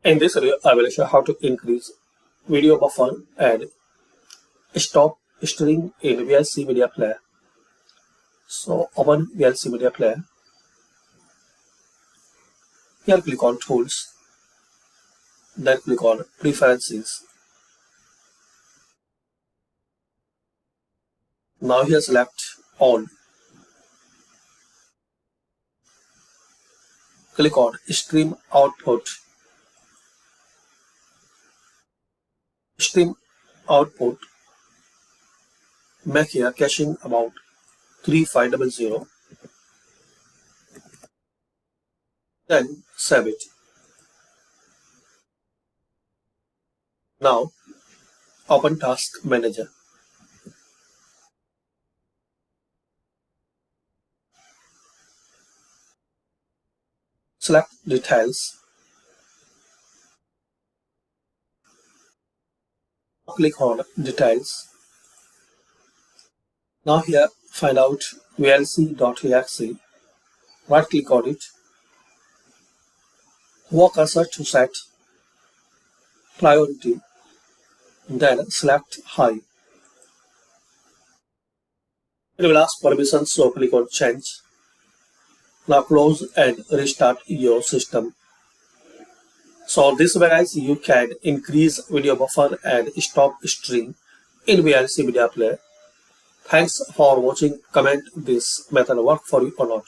In this video, I will show how to increase video buffer and stop stuttering in VLC media player. So open VLC media player. Here click on Tools, then click on Preferences. Now here select On. Click on Stream Output. Stream Output. Make here caching about 3500. Then save it. Now open Task Manager. Select Details. Click on Details. Now here find out VLC.exe. Right click on it. Walk cursor to set priority. Then select High. It will ask permission, so click on Change. Now close and restart your system. So this way guys, you can increase video buffer and stop stream in VLC media player. Thanks for watching. Comment this method work for you or not.